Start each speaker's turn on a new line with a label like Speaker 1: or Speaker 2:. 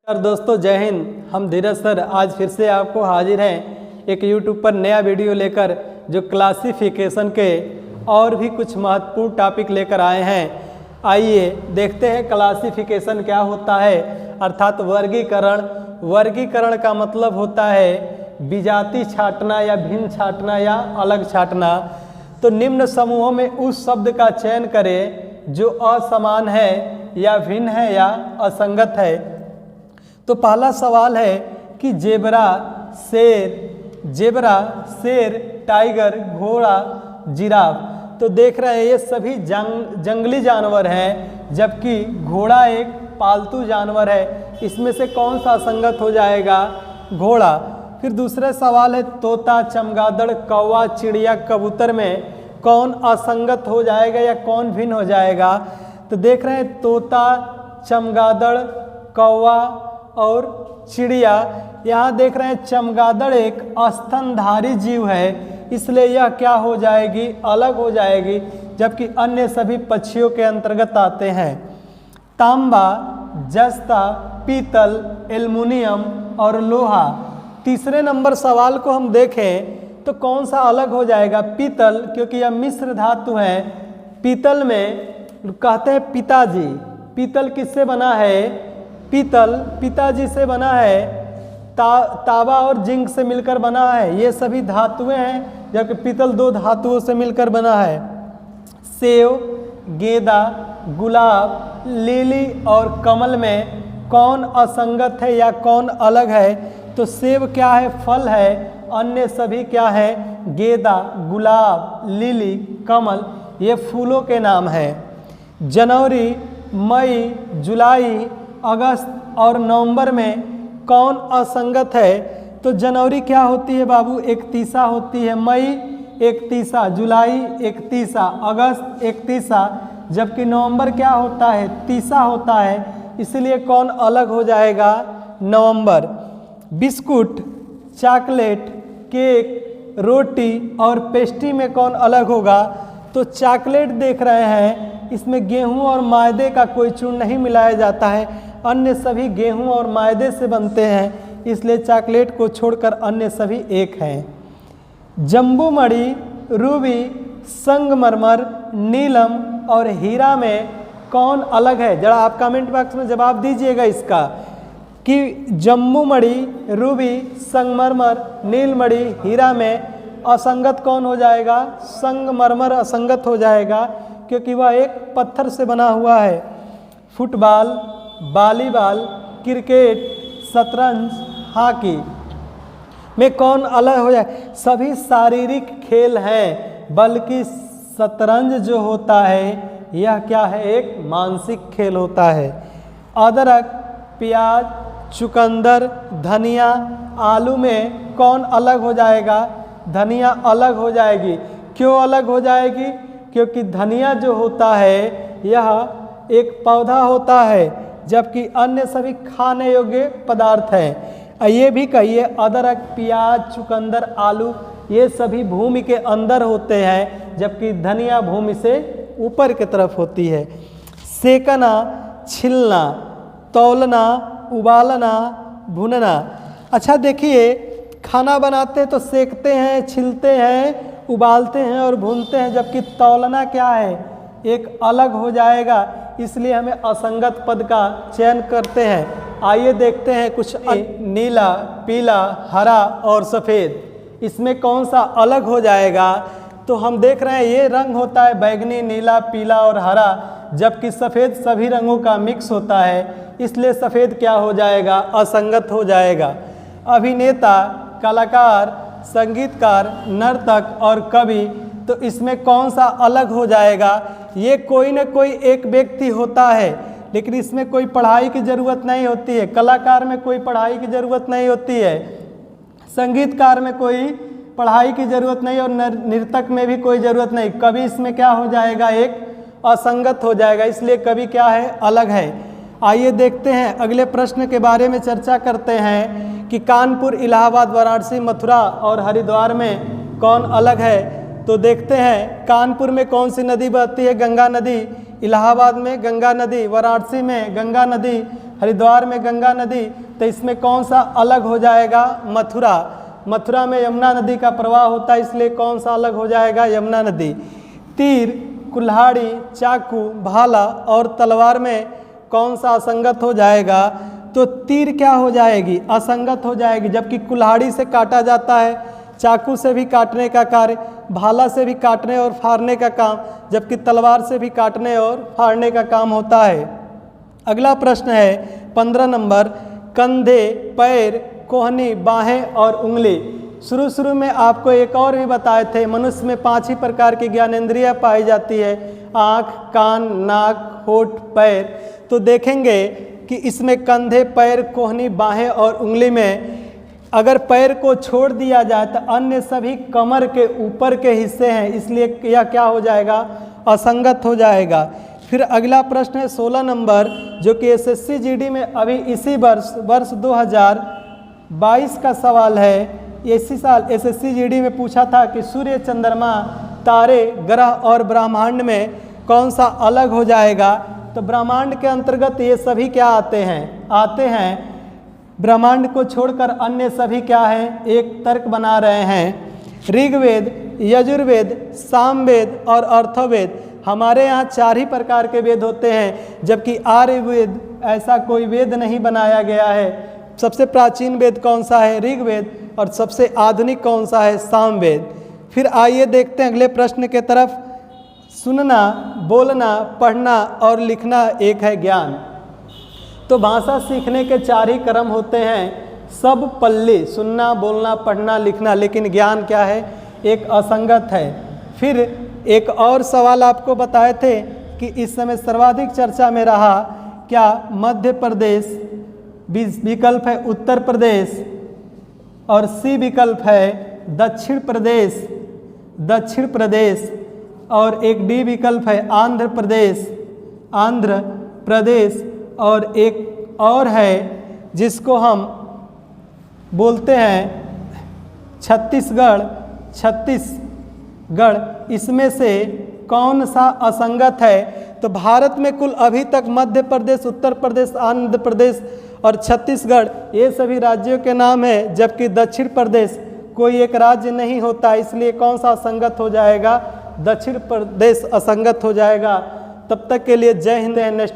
Speaker 1: और दोस्तों जय हिंद। हम धीरज सर आज फिर से आपको हाजिर हैं एक यूट्यूब पर नया वीडियो लेकर, जो क्लासिफिकेशन के और भी कुछ महत्वपूर्ण टॉपिक लेकर आए हैं। आइए देखते हैं क्लासिफिकेशन क्या होता है, अर्थात वर्गीकरण। वर्गीकरण का मतलब होता है विजाति छांटना या भिन्न छांटना या अलग छांटना। तो निम्न समूहों में उस शब्द का चयन करें जो असमान है या भिन्न है या असंगत है। तो पहला सवाल है कि जेबरा, शेर, टाइगर, घोड़ा, जिराफ। तो देख रहे हैं ये सभी जंगली जानवर हैं, जबकि घोड़ा एक पालतू जानवर है। इसमें से कौन सा असंगत हो जाएगा? घोड़ा। फिर दूसरा सवाल है तोता, चमगादड़, कौवा, चिड़िया, कबूतर में कौन असंगत हो जाएगा या कौन भिन्न हो जाएगा? तो देख रहे हैं तोता, चमगादड़, कौवा और चिड़िया। यहाँ देख रहे हैं चमगादड़ एक स्तनधारी जीव है, इसलिए यह क्या हो जाएगी? अलग हो जाएगी, जबकि अन्य सभी पक्षियों के अंतर्गत आते हैं। तांबा, जस्ता, पीतल, एल्युमिनियम और लोहा। तीसरे नंबर सवाल को हम देखें तो कौन सा अलग हो जाएगा? पीतल, क्योंकि यह मिश्र धातु है। पीतल में कहते हैं पिताजी। पीतल किससे बना है? पीतल पिताजी से बना है। तांबा और जिंक से मिलकर बना है। ये सभी धातुएं हैं, जबकि पीतल दो धातुओं से मिलकर बना है। सेव, गेंदा, गुलाब, लिली और कमल में कौन असंगत है या कौन अलग है? तो सेब क्या है? फल है। अन्य सभी क्या है? गेंदा, गुलाब, लिली, कमल, ये फूलों के नाम हैं। जनवरी, मई, जुलाई, अगस्त और नवंबर में कौन असंगत है? तो जनवरी क्या होती है बाबू? इकतीसा होती है। मई इकतीसा, जुलाई इकतीसा, अगस्त इकतीसा, जबकि नवंबर क्या होता है? तीसा होता है। इसलिए कौन अलग हो जाएगा? नवंबर। बिस्कुट, चॉकलेट, केक, रोटी और पेस्ट्री में कौन अलग होगा? तो चॉकलेट देख रहे हैं, इसमें गेहूं और मैदे का कोई चूर्ण नहीं मिलाया जाता है। अन्य सभी गेहूं और मैदे से बनते हैं, इसलिए चॉकलेट को छोड़कर अन्य सभी एक हैं। जम्बूमणि, रूबी, संगमरमर, नीलम और हीरा में कौन अलग है? जरा आप कमेंट बॉक्स में जवाब दीजिएगा इसका कि जम्बूमणि, रूबी, संगमरमर, नीलमणि, हीरा में असंगत कौन हो जाएगा? संगमरमर असंगत हो जाएगा, क्योंकि वह एक पत्थर से बना हुआ है। फुटबॉल, वॉलीबॉल, क्रिकेट, शतरंज, हॉकी में कौन अलग हो जाए? सभी शारीरिक खेल हैं, बल्कि शतरंज जो होता है यह क्या है? एक मानसिक खेल होता है। अदरक, प्याज, चुकंदर, धनिया, आलू में कौन अलग हो जाएगा? धनिया अलग हो जाएगी। क्यों अलग हो जाएगी? क्योंकि धनिया जो होता है यह एक पौधा होता है, जबकि अन्य सभी खाने योग्य पदार्थ हैं। ये भी कहिए अदरक, प्याज, चुकंदर, आलू ये सभी भूमि के अंदर होते हैं, जबकि धनिया भूमि से ऊपर की तरफ होती है। सेकना, छिलना, तौलना, उबालना, भुनना। अच्छा देखिए, खाना बनाते हैं तो सेकते हैं, छिलते हैं, उबालते हैं और भूनते हैं, जबकि तौलना क्या है? एक अलग हो जाएगा, इसलिए हमें असंगत पद का चयन करते हैं। आइए देखते हैं कुछ। नीला, पीला, हरा और सफ़ेद, इसमें कौन सा अलग हो जाएगा? तो हम देख रहे हैं ये रंग होता है बैगनी, नीला, पीला और हरा, जबकि सफ़ेद सभी रंगों का मिक्स होता है, इसलिए सफ़ेद क्या हो जाएगा? असंगत हो जाएगा। अभिनेता, कलाकार, संगीतकार, नर्तक और कवि, तो इसमें कौन सा अलग हो जाएगा? ये कोई न कोई एक व्यक्ति होता है, लेकिन इसमें कोई पढ़ाई की ज़रूरत नहीं होती है। कलाकार में कोई पढ़ाई की ज़रूरत नहीं होती है, संगीतकार में कोई पढ़ाई की ज़रूरत नहीं और नर्तक में भी कोई ज़रूरत नहीं। कवि इसमें क्या हो जाएगा? एक असंगत हो जाएगा, इसलिए कवि क्या है? अलग है। आइए देखते हैं अगले प्रश्न के बारे में चर्चा करते हैं कि कानपुर, इलाहाबाद, वाराणसी, मथुरा और हरिद्वार में कौन अलग है? तो देखते हैं कानपुर में कौन सी नदी बहती है? गंगा नदी। इलाहाबाद में गंगा नदी, वाराणसी में गंगा नदी, हरिद्वार में गंगा नदी, तो इसमें कौन सा अलग हो जाएगा? मथुरा। मथुरा में यमुना नदी का प्रवाह होता है, इसलिए कौन सा अलग हो जाएगा? यमुना नदी। तीर, कुल्हाड़ी, चाकू, भाला और तलवार में कौन सा असंगत हो जाएगा? तो तीर क्या हो जाएगी? असंगत हो जाएगी, जबकि कुल्हाड़ी से काटा जाता है, चाकू से भी काटने का कार्य, भाला से भी काटने और फाड़ने का काम, जबकि तलवार से भी काटने और फाड़ने का काम होता है। अगला प्रश्न है 15 नंबर, कंधे, पैर, कोहनी, बाहें और उंगली। शुरू में आपको एक और भी बताए थे, मनुष्य में 5 ही प्रकार की ज्ञानेंद्रियां पाई जाती है, आँख, कान, नाक, होठ, पैर। तो देखेंगे कि इसमें कंधे, पैर, कोहनी, बाहें और उंगली में अगर पैर को छोड़ दिया जाए तो अन्य सभी कमर के ऊपर के हिस्से हैं, इसलिए यह क्या हो जाएगा? असंगत हो जाएगा। फिर अगला प्रश्न है 16 नंबर, जो कि एसएससी जीडी में अभी इसी वर्ष 2022 का सवाल है। इसी साल एसएससी जीडी में पूछा था कि सूर्य, चंद्रमा, तारे, ग्रह और ब्रह्मांड में कौन सा अलग हो जाएगा? तो ब्रह्मांड के अंतर्गत ये सभी क्या आते हैं? ब्रह्मांड को छोड़कर अन्य सभी क्या हैं? एक तर्क बना रहे हैं। ऋग्वेद, यजुर्वेद, सामवेद और अर्थवेद, हमारे यहाँ 4 ही प्रकार के वेद होते हैं, जबकि आर्यवेद ऐसा कोई वेद नहीं बनाया गया है। सबसे प्राचीन वेद कौन सा है? ऋग्वेद। और सबसे आधुनिक कौन सा है? सामवेद। फिर आइए देखते हैं अगले प्रश्न के तरफ। सुनना, बोलना, पढ़ना और लिखना एक है ज्ञान। तो भाषा सीखने के 4 ही क्रम होते हैं, सब पल्ली, सुनना, बोलना, पढ़ना, लिखना, लेकिन ज्ञान क्या है? एक असंगत है। फिर एक और सवाल आपको बताए थे कि इस समय सर्वाधिक चर्चा में रहा क्या? मध्य प्रदेश, विकल्प है उत्तर प्रदेश, और सी विकल्प है दक्षिण प्रदेश, और एक डी विकल्प है आंध्र प्रदेश, और एक और है जिसको हम बोलते हैं छत्तीसगढ़। इसमें से कौन सा असंगत है? तो भारत में कुल अभी तक मध्य प्रदेश, उत्तर प्रदेश, आंध्र प्रदेश और छत्तीसगढ़ ये सभी राज्यों के नाम है, जबकि दक्षिण प्रदेश कोई एक राज्य नहीं होता, इसलिए कौन सा असंगत हो जाएगा? दक्षिण प्रदेश असंगत हो जाएगा। तब तक के लिए जय हिंद। नेक्स्ट